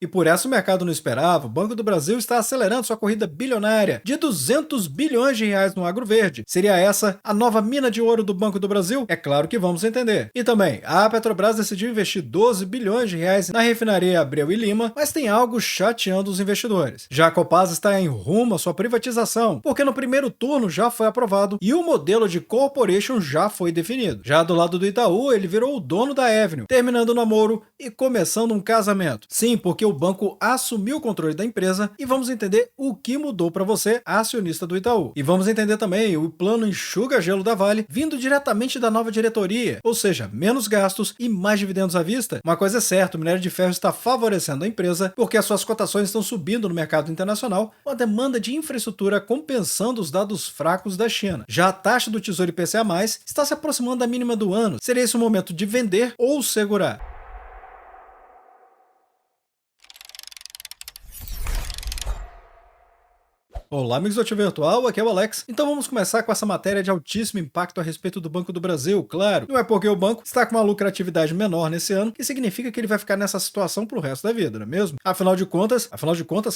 E por essa o mercado não esperava, o Banco do Brasil está acelerando sua corrida bilionária de 200 bilhões de reais no agro verde. Seria essa a nova mina de ouro do Banco do Brasil? É claro que vamos entender. E também, a Petrobras decidiu investir 12 bilhões de reais na refinaria Abreu e Lima, mas tem algo chateando os investidores. Já a Copasa está em rumo à sua privatização, porque no primeiro turno já foi aprovado e o modelo de corporation já foi definido. Já do lado do Itaú, ele virou o dono da Avenue, terminando o namoro e começando um casamento. Sim, porque o banco assumiu o controle da empresa e vamos entender o que mudou para você, acionista do Itaú. E vamos entender também o plano enxuga-gelo da Vale vindo diretamente da nova diretoria, ou seja, menos gastos e mais dividendos à vista. Uma coisa é certa, o minério de ferro está favorecendo a empresa porque as suas cotações estão subindo no mercado internacional com a demanda de infraestrutura compensando os dados fracos da China. Já a taxa do Tesouro IPCA+, está se aproximando da mínima do ano. Seria esse o momento de vender ou segurar? Olá, amigos do Ativo Virtual, aqui é o Alex. Então vamos começar com essa matéria de altíssimo impacto a respeito do Banco do Brasil, claro. Não é porque o banco está com uma lucratividade menor nesse ano que significa que ele vai ficar nessa situação pro resto da vida, não é mesmo? Afinal de contas,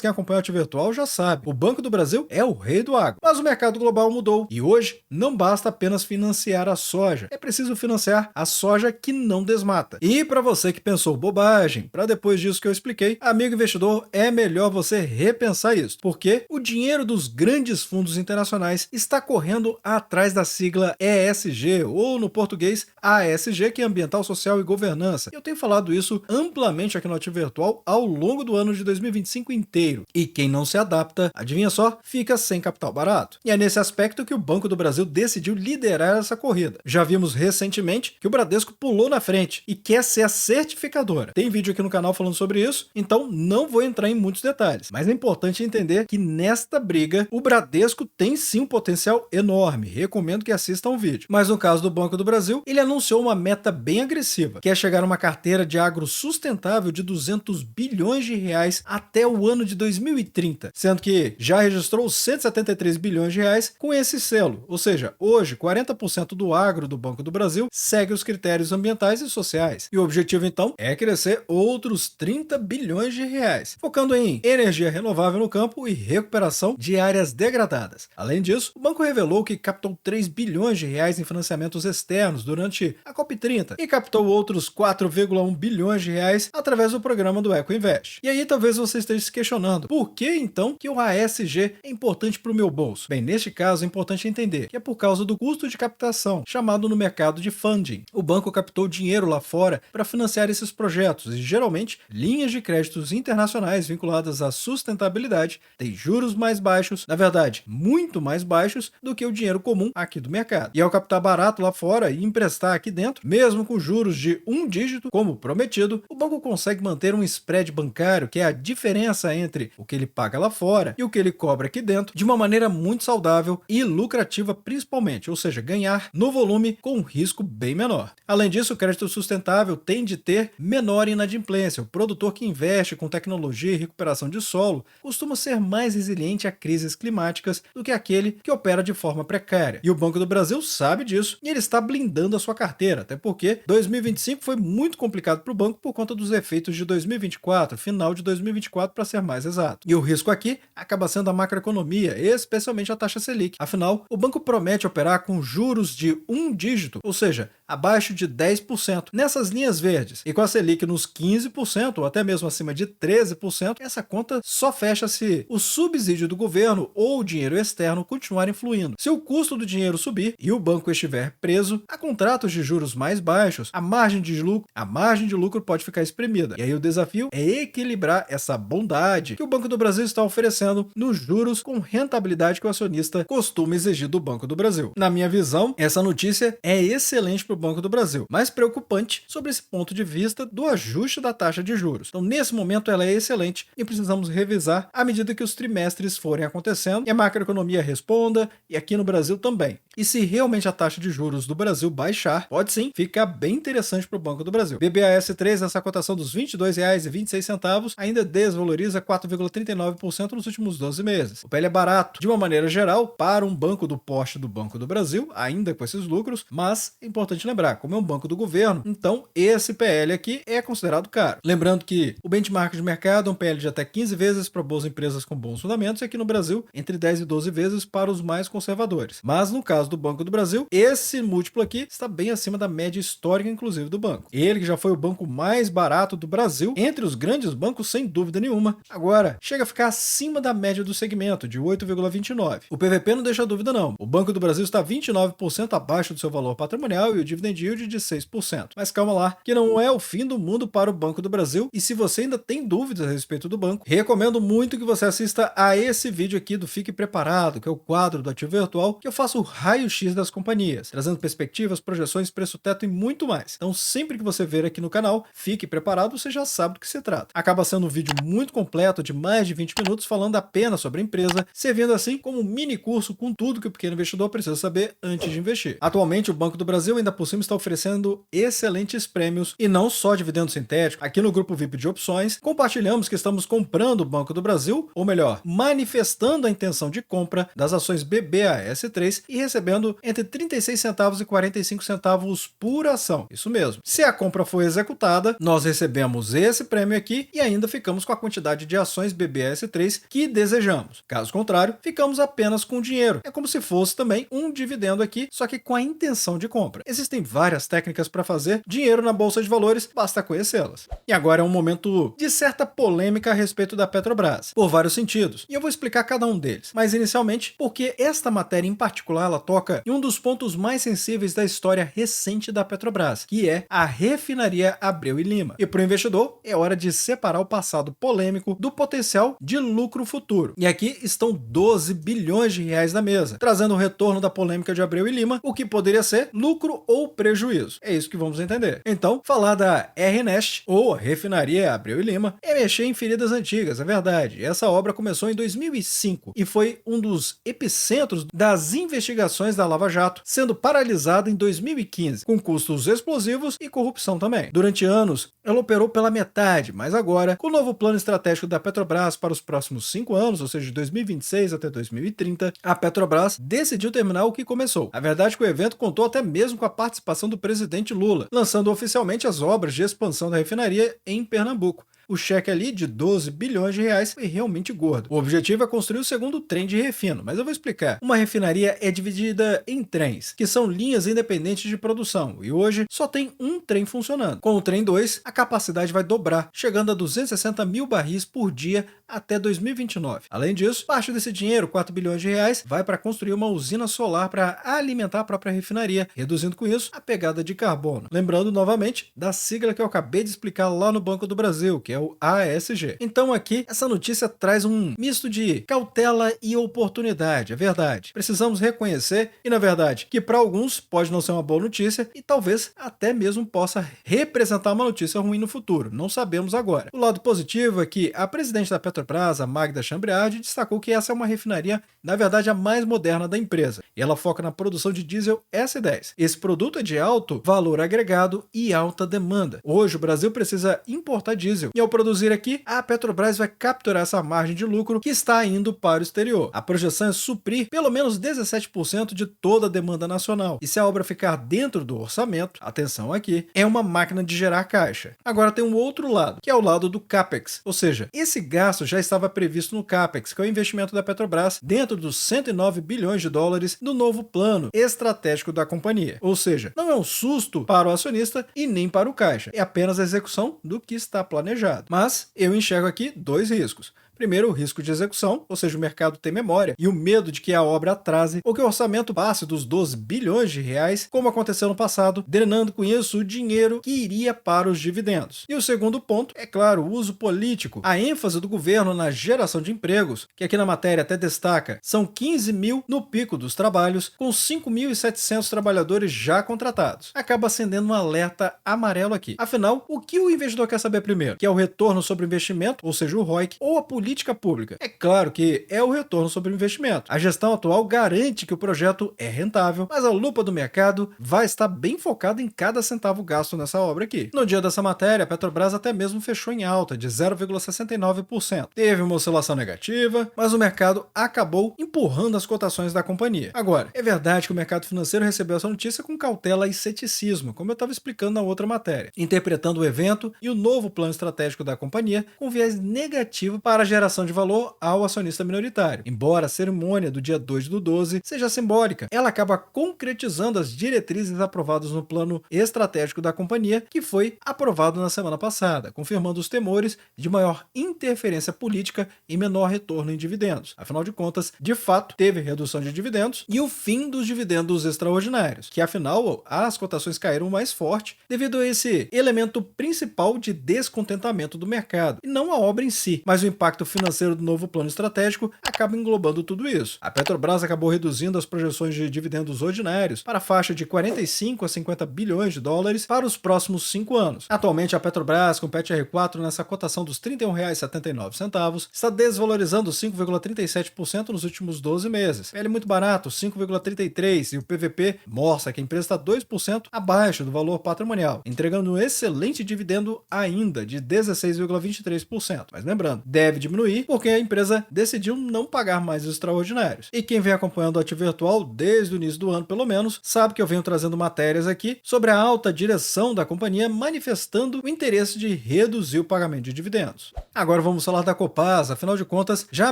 quem acompanha o Ativo Virtual já sabe, o Banco do Brasil é o rei do agro. Mas o mercado global mudou e hoje não basta apenas financiar a soja, é preciso financiar a soja que não desmata. E para você que pensou bobagem, para depois disso que eu expliquei, amigo investidor, é melhor você repensar isso, porque o dinheiro dos grandes fundos internacionais está correndo atrás da sigla ESG, ou no português ASG, que é Ambiental, Social e Governança. Eu tenho falado isso amplamente aqui no Ativo Virtual ao longo do ano de 2025 inteiro. E quem não se adapta, adivinha só, fica sem capital barato. E é nesse aspecto que o Banco do Brasil decidiu liderar essa corrida. Já vimos recentemente que o Bradesco pulou na frente e quer ser a certificadora. Tem vídeo aqui no canal falando sobre isso, então não vou entrar em muitos detalhes. Mas é importante entender que nesta briga, o Bradesco tem sim um potencial enorme. Recomendo que assistam o vídeo. Mas no caso do Banco do Brasil, ele anunciou uma meta bem agressiva, que é chegar a uma carteira de agro sustentável de 200 bilhões de reais até o ano de 2030, sendo que já registrou 173 bilhões de reais com esse selo. Ou seja, hoje 40% do agro do Banco do Brasil segue os critérios ambientais e sociais. E o objetivo então é crescer outros 30 bilhões de reais, focando em energia renovável no campo e recuperação de áreas degradadas. Além disso, o banco revelou que captou 3 bilhões de reais em financiamentos externos durante a COP30 e captou outros 4,1 bilhões de reais através do programa do EcoInvest. E aí talvez você esteja se questionando, por que então que o ASG é importante para o meu bolso? Bem, neste caso é importante entender que é por causa do custo de captação, chamado no mercado de funding. O banco captou dinheiro lá fora para financiar esses projetos e geralmente linhas de créditos internacionais vinculadas à sustentabilidade têm juros mais baixos, na verdade, muito mais baixos do que o dinheiro comum aqui do mercado. E ao captar barato lá fora e emprestar aqui dentro, mesmo com juros de um dígito, como prometido, o banco consegue manter um spread bancário, que é a diferença entre o que ele paga lá fora e o que ele cobra aqui dentro, de uma maneira muito saudável e lucrativa principalmente, ou seja, ganhar no volume com um risco bem menor. Além disso, o crédito sustentável tende a ter menor inadimplência. O produtor que investe com tecnologia e recuperação de solo costuma ser mais resiliente a crises climáticas do que aquele que opera de forma precária. E o Banco do Brasil sabe disso e ele está blindando a sua carteira, até porque 2025 foi muito complicado para o banco por conta dos efeitos de 2024, final de 2024 para ser mais exato. E o risco aqui acaba sendo a macroeconomia, especialmente a taxa Selic. Afinal, o banco promete operar com juros de um dígito, ou seja, abaixo de 10%, nessas linhas verdes. E com a Selic nos 15% ou até mesmo acima de 13%, essa conta só fecha se o subsídio do governo ou o dinheiro externo continuarem fluindo. Se o custo do dinheiro subir e o banco estiver preso a contratos de juros mais baixos, a margem de lucro pode ficar espremida. E aí o desafio é equilibrar essa bondade que o Banco do Brasil está oferecendo nos juros com rentabilidade que o acionista costuma exigir do Banco do Brasil. Na minha visão, essa notícia é excelente para o Banco do Brasil, mas preocupante sobre esse ponto de vista do ajuste da taxa de juros. Então, nesse momento, ela é excelente e precisamos revisar à medida que os trimestres forem acontecendo e a macroeconomia responda, e aqui no Brasil também. E se realmente a taxa de juros do Brasil baixar, pode sim ficar bem interessante para o Banco do Brasil. BBAS3, nessa cotação dos R$ 22,26, ainda desvaloriza 4,39% nos últimos 12 meses. O PL é barato, de uma maneira geral, para um banco do porte do Banco do Brasil, ainda com esses lucros, mas é importante importante lembrar, como é um banco do governo, então esse PL aqui é considerado caro. Lembrando que o benchmark de mercado é um PL de até 15 vezes para boas empresas com bons fundamentos e aqui no Brasil entre 10 e 12 vezes para os mais conservadores. Mas no caso do Banco do Brasil, esse múltiplo aqui está bem acima da média histórica, inclusive, do banco. Ele que já foi o banco mais barato do Brasil, entre os grandes bancos, sem dúvida nenhuma, agora chega a ficar acima da média do segmento, de 8,29. O PVP não deixa dúvida não. O Banco do Brasil está 29% abaixo do seu valor patrimonial e o dividend yield de 6%. Mas calma lá, que não é o fim do mundo para o Banco do Brasil, e se você ainda tem dúvidas a respeito do banco, recomendo muito que você assista a esse vídeo aqui do Fique Preparado, que é o quadro do Ativo Virtual, que eu faço o raio-x das companhias, trazendo perspectivas, projeções, preço-teto e muito mais. Então sempre que você ver aqui no canal, fique preparado, você já sabe do que se trata. Acaba sendo um vídeo muito completo, de mais de 20 minutos, falando apenas sobre a empresa, servindo assim como um mini curso com tudo que o pequeno investidor precisa saber antes de investir. Atualmente, o Banco do Brasil ainda por cima está oferecendo excelentes prêmios e não só dividendo sintético. Aqui no grupo VIP de opções, compartilhamos que estamos comprando o Banco do Brasil, ou melhor, manifestando a intenção de compra das ações BBAS3 e recebendo entre 36 centavos e 45 centavos por ação. Isso mesmo. Se a compra for executada, nós recebemos esse prêmio aqui e ainda ficamos com a quantidade de ações BBAS3 que desejamos. Caso contrário, ficamos apenas com o dinheiro. É como se fosse também um dividendo aqui, só que com a intenção de compra. Existem várias técnicas para fazer dinheiro na bolsa de valores, basta conhecê-las. E agora é um momento de certa polêmica a respeito da Petrobras, por vários sentidos, e eu vou explicar cada um deles. Mas inicialmente, porque esta matéria em particular ela toca em um dos pontos mais sensíveis da história recente da Petrobras, que é a refinaria Abreu e Lima. E para o investidor, é hora de separar o passado polêmico do potencial de lucro futuro. E aqui estão 12 bilhões de reais na mesa, trazendo o retorno da polêmica de Abreu e Lima, o que poderia ser lucro ou prejuízo. É isso que vamos entender. Então, falar da RNEST, ou a refinaria Abreu e Lima, é mexer em feridas antigas, é verdade. Essa obra começou em 2005 e foi um dos epicentros das investigações da Lava Jato, sendo paralisada em 2015, com custos explosivos e corrupção também. Durante anos, ela operou pela metade, mas agora, com o novo plano estratégico da Petrobras para os próximos 5 anos, ou seja, de 2026 até 2030, a Petrobras decidiu terminar o que começou. A verdade é que o evento contou até mesmo com a participação do presidente Lula, lançando oficialmente as obras de expansão da refinaria em Pernambuco. O cheque ali de 12 bilhões de reais foi realmente gordo. O objetivo é construir o segundo trem de refino, mas eu vou explicar. Uma refinaria é dividida em trens, que são linhas independentes de produção, e hoje só tem um trem funcionando. Com o trem 2, a capacidade vai dobrar, chegando a 260 mil barris por dia até 2029. Além disso, parte desse dinheiro, 4 bilhões de reais, vai para construir uma usina solar para alimentar a própria refinaria, reduzindo com isso a pegada de carbono. Lembrando novamente da sigla que eu acabei de explicar lá no Banco do Brasil, que é o ASG. Então aqui, essa notícia traz um misto de cautela e oportunidade, é verdade. Precisamos reconhecer, e na verdade, que para alguns pode não ser uma boa notícia e talvez até mesmo possa representar uma notícia ruim no futuro, não sabemos agora. O lado positivo é que a presidente da Petrobras, a Magda Chambriard, destacou que essa é uma refinaria, na verdade, a mais moderna da empresa, e ela foca na produção de diesel S10. Esse produto é de alto valor agregado e alta demanda. Hoje o Brasil precisa importar diesel, e ao produzir aqui, a Petrobras vai capturar essa margem de lucro que está indo para o exterior. A projeção é suprir pelo menos 17% de toda a demanda nacional. E se a obra ficar dentro do orçamento, atenção aqui, é uma máquina de gerar caixa. Agora tem um outro lado, que é o lado do CAPEX, ou seja, esse gasto já estava previsto no CAPEX, que é o investimento da Petrobras dentro dos 109 bilhões de dólares do novo plano estratégico da companhia. Ou seja, não é um susto para o acionista e nem para o caixa, é apenas a execução do que está planejado. Mas eu enxergo aqui dois riscos. Primeiro, o risco de execução, ou seja, o mercado tem memória, e o medo de que a obra atrase ou que o orçamento passe dos 12 bilhões de reais, como aconteceu no passado, drenando com isso o dinheiro que iria para os dividendos. E o segundo ponto, é claro, o uso político, a ênfase do governo na geração de empregos, que aqui na matéria até destaca, são 15 mil no pico dos trabalhos, com 5.700 trabalhadores já contratados. Acaba acendendo um alerta amarelo aqui. Afinal, o que o investidor quer saber primeiro? Que é o retorno sobre o investimento, ou seja, o ROIC, ou a política política pública. É claro que é o retorno sobre o investimento. A gestão atual garante que o projeto é rentável, mas a lupa do mercado vai estar bem focada em cada centavo gasto nessa obra aqui. No dia dessa matéria, a Petrobras até mesmo fechou em alta de 0,69%. Teve uma oscilação negativa, mas o mercado acabou empurrando as cotações da companhia. Agora, é verdade que o mercado financeiro recebeu essa notícia com cautela e ceticismo, como eu estava explicando na outra matéria, interpretando o evento e o novo plano estratégico da companhia com viés negativo para a geração de valor ao acionista minoritário. Embora a cerimônia do dia 2/12 seja simbólica, ela acaba concretizando as diretrizes aprovadas no plano estratégico da companhia, que foi aprovado na semana passada, confirmando os temores de maior interferência política e menor retorno em dividendos. Afinal de contas, de fato, teve redução de dividendos e o fim dos dividendos extraordinários, que afinal as cotações caíram mais forte devido a esse elemento principal de descontentamento do mercado, e não a obra em si, mas o impacto financeiro do novo plano estratégico acaba englobando tudo isso. A Petrobras acabou reduzindo as projeções de dividendos ordinários para a faixa de 45 a 50 bilhões de dólares para os próximos 5 anos. Atualmente, a Petrobras compete a R4 nessa cotação dos R$ 31,79, está desvalorizando 5,37% nos últimos 12 meses. PL muito barato, 5,33%, e o PVP mostra que a empresa está 2% abaixo do valor patrimonial, entregando um excelente dividendo ainda de 16,23%. Mas lembrando, deve diminuir porque a empresa decidiu não pagar mais os extraordinários. E quem vem acompanhando o ativo virtual desde o início do ano, pelo menos, sabe que eu venho trazendo matérias aqui sobre a alta direção da companhia manifestando o interesse de reduzir o pagamento de dividendos. Agora vamos falar da Copasa. Afinal de contas, já há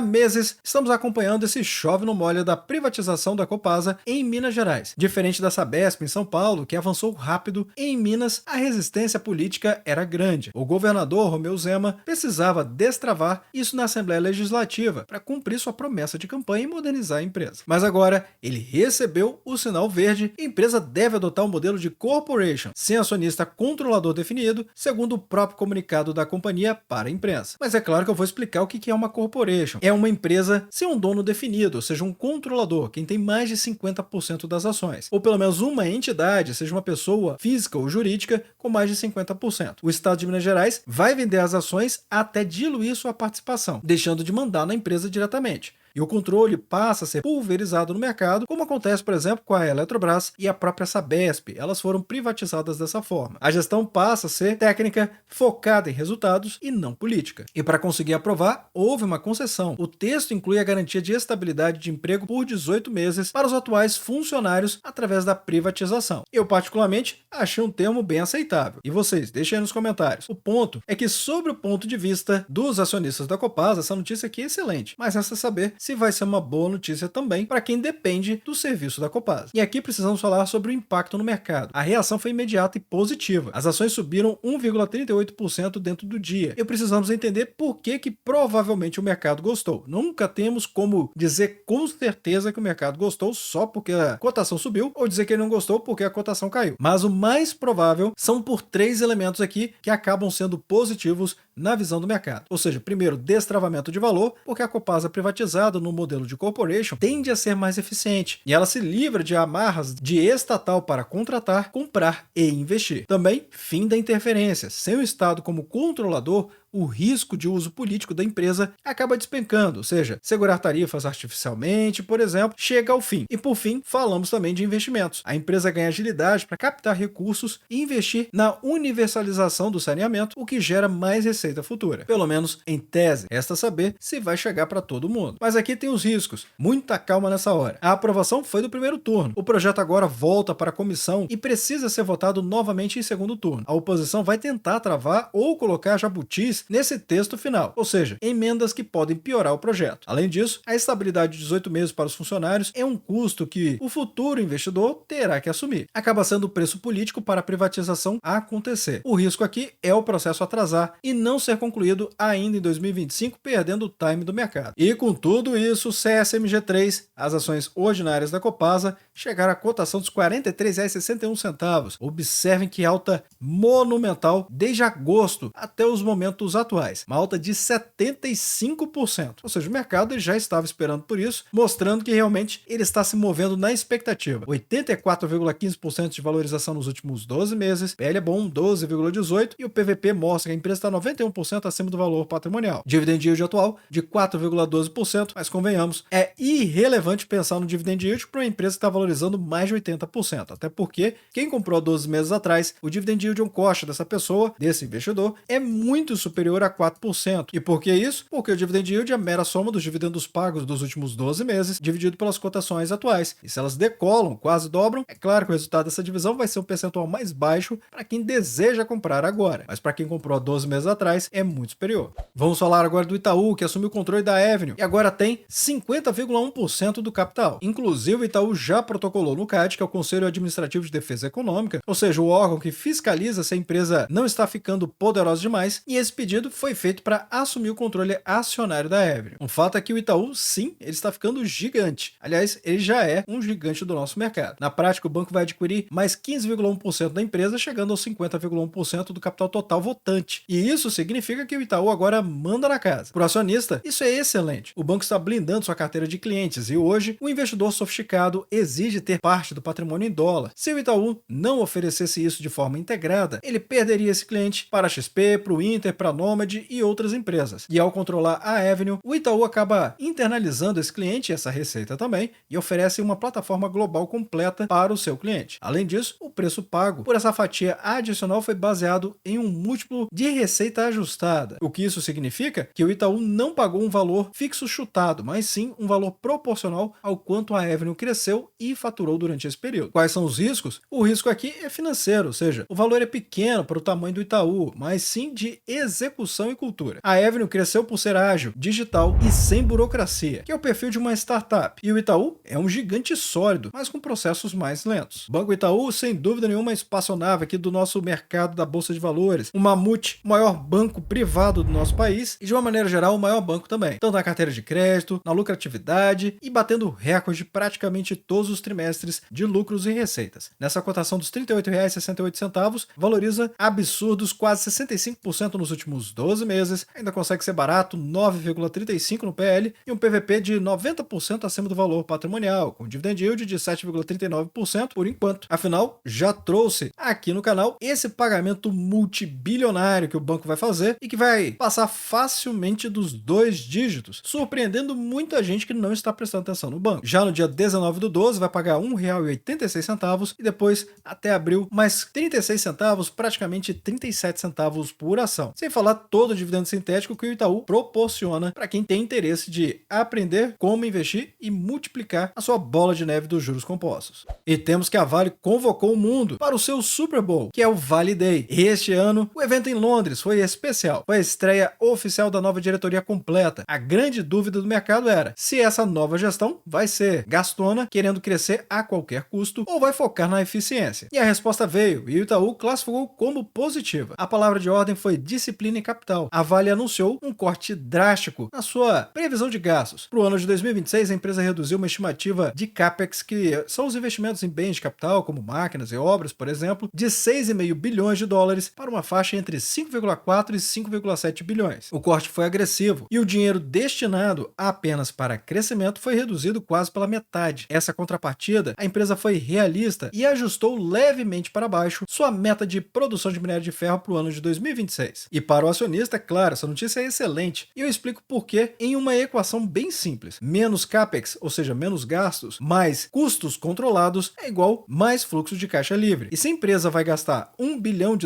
meses estamos acompanhando esse chove no molho da privatização da Copasa em Minas Gerais. Diferente da Sabesp em São Paulo, que avançou rápido, em Minas a resistência política era grande. O governador Romeu Zema precisava destravar isso na Assembleia Legislativa para cumprir sua promessa de campanha e modernizar a empresa. Mas agora ele recebeu o sinal verde e a empresa deve adotar um modelo de corporation, sem acionista controlador definido, segundo o próprio comunicado da companhia para a imprensa. Mas é claro que eu vou explicar o que é uma corporation. É uma empresa sem um dono definido, ou seja, um controlador, quem tem mais de 50% das ações, ou pelo menos uma entidade, seja uma pessoa física ou jurídica, com mais de 50%. O Estado de Minas Gerais vai vender as ações até diluir sua participação, deixando de mandar na empresa diretamente. E o controle passa a ser pulverizado no mercado, como acontece, por exemplo, com a Eletrobras e a própria Sabesp. Elas foram privatizadas dessa forma. A gestão passa a ser técnica, focada em resultados e não política. E para conseguir aprovar, houve uma concessão. O texto inclui a garantia de estabilidade de emprego por 18 meses para os atuais funcionários através da privatização. Eu, particularmente, achei um termo bem aceitável. E vocês, deixem aí nos comentários. O ponto é que, sobre o ponto de vista dos acionistas da Copasa, essa notícia aqui é excelente, mas resta saber se vai ser uma boa notícia também para quem depende do serviço da Copasa. E aqui precisamos falar sobre o impacto no mercado. A reação foi imediata e positiva. As ações subiram 1,38% dentro do dia. E precisamos entender por que provavelmente o mercado gostou. Nunca temos como dizer com certeza que o mercado gostou só porque a cotação subiu, ou dizer que ele não gostou porque a cotação caiu. Mas o mais provável são por 3 elementos aqui que acabam sendo positivos na visão do mercado. Ou seja, primeiro, destravamento de valor, porque a Copasa privatizada no modelo de corporation tende a ser mais eficiente e ela se livra de amarras de estatal para contratar, comprar e investir. Também, fim da interferência. Sem o Estado como controlador, o risco de uso político da empresa acaba despencando, ou seja, segurar tarifas artificialmente, por exemplo, chega ao fim. E por fim, falamos também de investimentos. A empresa ganha agilidade para captar recursos e investir na universalização do saneamento, o que gera mais receita futura. Pelo menos em tese, resta saber se vai chegar para todo mundo. Mas aqui tem os riscos. Muita calma nessa hora. A aprovação foi do primeiro turno. O projeto agora volta para a comissão e precisa ser votado novamente em segundo turno. A oposição vai tentar travar ou colocar jabutis nesse texto final, ou seja, emendas que podem piorar o projeto. Além disso, a estabilidade de 18 meses para os funcionários é um custo que o futuro investidor terá que assumir. Acaba sendo o preço político para a privatização acontecer. O risco aqui é o processo atrasar e não ser concluído ainda em 2025, perdendo o time do mercado. E com tudo isso, CSMG3, as ações ordinárias da Copasa, chegaram à cotação dos R$ 43,61. Observem que alta monumental desde agosto até os momentos atuais, uma alta de 75%. Ou seja, o mercado já estava esperando por isso, mostrando que realmente ele está se movendo na expectativa. 84,15% de valorização nos últimos 12 meses, PL é bom 12,18% e o PVP mostra que a empresa está 91% acima do valor patrimonial. Dividend yield atual de 4,12%, mas convenhamos, é irrelevante pensar no dividend yield para uma empresa que está valorizando mais de 80%, até porque quem comprou 12 meses atrás, o dividend yield on cost dessa pessoa, desse investidor, é muito superior a 4%. E por que isso? Porque o dividend yield é a mera soma dos dividendos pagos dos últimos 12 meses, dividido pelas cotações atuais. E se elas decolam, quase dobram, é claro que o resultado dessa divisão vai ser um percentual mais baixo para quem deseja comprar agora, mas para quem comprou há 12 meses atrás, é muito superior. Vamos falar agora do Itaú, que assumiu o controle da Avenue e agora tem 50,1% do capital. Inclusive, o Itaú já protocolou no CAD, que é o Conselho Administrativo de Defesa Econômica, ou seja, o órgão que fiscaliza se a empresa não está ficando poderosa demais, e esse pedido foi feito para assumir o controle acionário da Avenue. Um fato é que o Itaú, sim, ele está ficando gigante. Aliás, ele já é um gigante do nosso mercado. Na prática, o banco vai adquirir mais 15,1% da empresa, chegando aos 50,1% do capital total votante. E isso significa que o Itaú agora manda na casa. Para o acionista, isso é excelente. O banco está blindando sua carteira de clientes e hoje o investidor sofisticado exige ter parte do patrimônio em dólar. Se o Itaú não oferecesse isso de forma integrada, ele perderia esse cliente para a XP, para o Inter, para a Nomad e outras empresas. E ao controlar a Avenue, o Itaú acaba internalizando esse cliente e essa receita também e oferece uma plataforma global completa para o seu cliente. Além disso, o preço pago por essa fatia adicional foi baseado em um múltiplo de receita ajustada. O que isso significa? Que o Itaú não pagou um valor fixo chutado, mas sim um valor proporcional ao quanto a Avenue cresceu e faturou durante esse período. Quais são os riscos? O risco aqui é financeiro, ou seja, o valor é pequeno para o tamanho do Itaú, mas sim de execução e cultura. A Avenue cresceu por ser ágil, digital e sem burocracia, que é o perfil de uma startup. E o Itaú é um gigante sólido, mas com processos mais lentos. O Banco Itaú, sem dúvida nenhuma, é espaçonave aqui do nosso mercado da Bolsa de Valores. O mamute, o maior banco privado do nosso país e, de uma maneira geral, o maior banco também. Tanto na carteira de crédito, na lucratividade e batendo recorde praticamente todos os trimestres de lucros e receitas. Nessa cotação dos R$ 38,68, valoriza absurdos quase 65% nos últimos 12 meses, ainda consegue ser barato, 9,35% no PL e um PVP de 90% acima do valor patrimonial, com dividend yield de 7,39% por enquanto. Afinal, já trouxe aqui no canal esse pagamento multibilionário que o banco vai fazer e que vai passar facilmente dos 2 dígitos, surpreendendo muita gente que não está prestando atenção no banco. Já no dia 19/12 vai pagar R$ 1,86 e depois até abril mais 36 centavos, praticamente 37 centavos por ação. Sem falar todo o dividendo sintético que o Itaú proporciona para quem tem interesse de aprender como investir e multiplicar a sua bola de neve dos juros compostos. E temos que a Vale convocou o mundo para o seu Super Bowl, que é o Vale Day. E este ano, o evento em Londres foi especial. Foi a estreia oficial da nova diretoria completa. A grande dúvida do mercado era se essa nova gestão vai ser gastona, querendo crescer a qualquer custo, ou vai focar na eficiência. E a resposta veio, e o Itaú classificou como positiva. A palavra de ordem foi disciplina e capital. A Vale anunciou um corte drástico na sua previsão de gastos. Para o ano de 2026, a empresa reduziu uma estimativa de CAPEX, que são os investimentos em bens de capital, como máquinas e obras, por exemplo, de 6,5 bilhões de dólares para uma faixa entre 5,4 e 5,7 bilhões. O corte foi agressivo e o dinheiro destinado apenas para crescimento foi reduzido quase pela metade. Essa contrapartida, a empresa foi realista e ajustou levemente para baixo sua meta de produção de minério de ferro para o ano de 2026. E para o acionista, claro, essa notícia é excelente. E eu explico por quê em uma equação bem simples. Menos CAPEX, ou seja, menos gastos, mais custos controlados, é igual mais fluxo de caixa livre. E se a empresa vai gastar $1 bilhão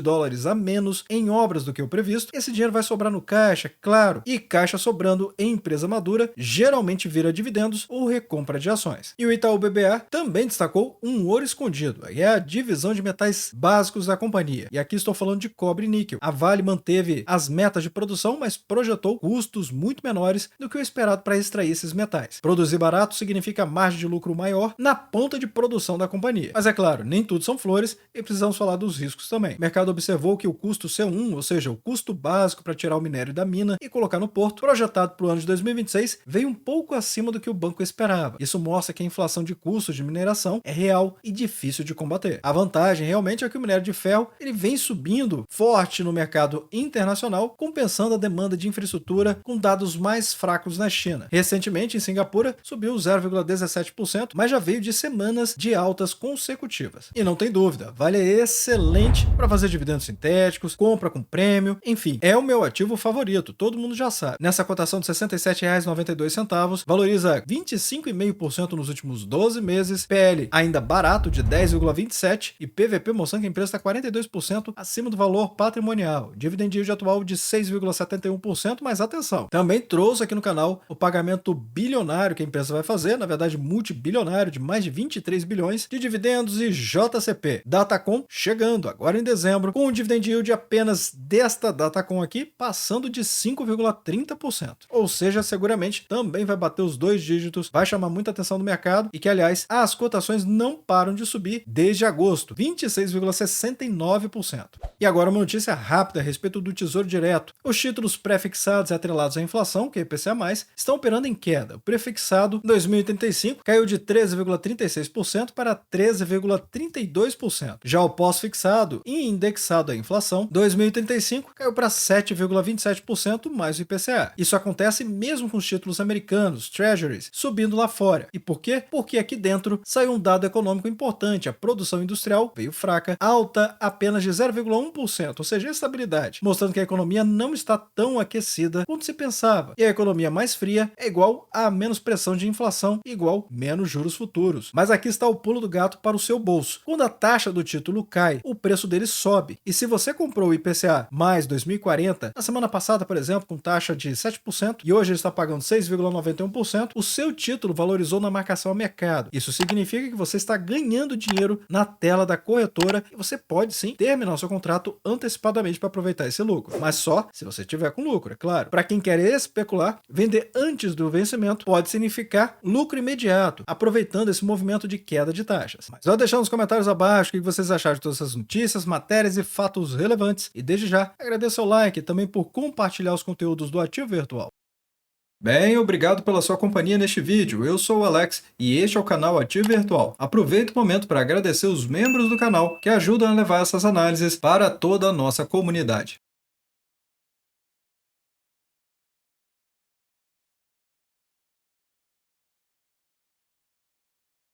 a menos em obras do que o previsto, esse dinheiro vai sobrar no caixa, claro. E caixa sobrando em empresa madura geralmente vira dividendos ou recompra de ações. E o Itaú BBA também destacou um ouro escondido, é a divisão de metais básicos da companhia. E aqui estou falando de cobre e níquel. A Vale manteve as metas de produção, mas projetou custos muito menores do que o esperado para extrair esses metais. Produzir barato significa margem de lucro maior na ponta de produção da companhia. Mas é claro, nem tudo são flores e precisamos falar dos riscos também. O mercado observou que o custo C1, ou seja, o custo básico para tirar o minério da mina e colocar no porto, projetado para o ano de 2026, veio um pouco acima do que o banco esperava. Isso mostra que a inflação de custos custos de mineração é real e difícil de combater. A vantagem realmente é que o minério de ferro ele vem subindo forte no mercado internacional, compensando a demanda de infraestrutura com dados mais fracos na China. Recentemente, em Singapura, subiu 0,17%, mas já veio de semanas de altas consecutivas. E não tem dúvida, Vale é excelente para fazer dividendos sintéticos, compra com prêmio, enfim, é o meu ativo favorito, todo mundo já sabe. Nessa cotação de R$ 67,92, valoriza 25,5% nos últimos 12 meses, PL ainda barato de 10,27% e PVP mostrando que a empresa está 42% acima do valor patrimonial. Dividend yield atual de 6,71%, mas atenção, também trouxe aqui no canal o pagamento bilionário que a empresa vai fazer, na verdade multibilionário, de mais de 23 bilhões de dividendos e JCP. Datacom chegando agora em dezembro, com um dividend yield apenas desta Datacom aqui, passando de 5,30%. Ou seja, seguramente também vai bater os 2 dígitos, vai chamar muita atenção do mercado e que, aliás, as cotações não param de subir desde agosto, 26,69%. E agora uma notícia rápida a respeito do Tesouro Direto. Os títulos prefixados e atrelados à inflação, que é IPCA+, estão operando em queda. O prefixado em 2085 caiu de 13,36% para 13,32%. Já o pós-fixado e indexado à inflação, 2035 caiu para 7,27% mais o IPCA. Isso acontece mesmo com os títulos americanos, Treasuries, subindo lá fora. E por quê? Porque aqui dentro saiu um dado econômico importante. A produção industrial veio fraca, alta apenas de 0,1%, ou seja, estabilidade, mostrando que a economia não está tão aquecida quanto se pensava. E a economia mais fria é igual a menos pressão de inflação, igual menos juros futuros. Mas aqui está o pulo do gato para o seu bolso. Quando a taxa do título cai, o preço dele sobe. E se você comprou o IPCA mais 2040, na semana passada, por exemplo, com taxa de 7%, e hoje ele está pagando 6,91%, o seu título valorizou na marcação a mercado. Isso significa que você está ganhando dinheiro na tela da corretora e você pode sim terminar o seu contrato antecipadamente para aproveitar esse lucro. Mas só se você tiver com lucro, é claro. Para quem quer especular, vender antes do vencimento pode significar lucro imediato, aproveitando esse movimento de queda de taxas. Mas vou deixar nos comentários abaixo o que vocês acharam de todas essas notícias, matérias e fatos relevantes. E desde já, agradeço o like e também por compartilhar os conteúdos do Ativo Virtual. Bem, obrigado pela sua companhia neste vídeo. Eu sou o Alex e este é o canal Ativo Virtual. Aproveito o momento para agradecer os membros do canal que ajudam a levar essas análises para toda a nossa comunidade.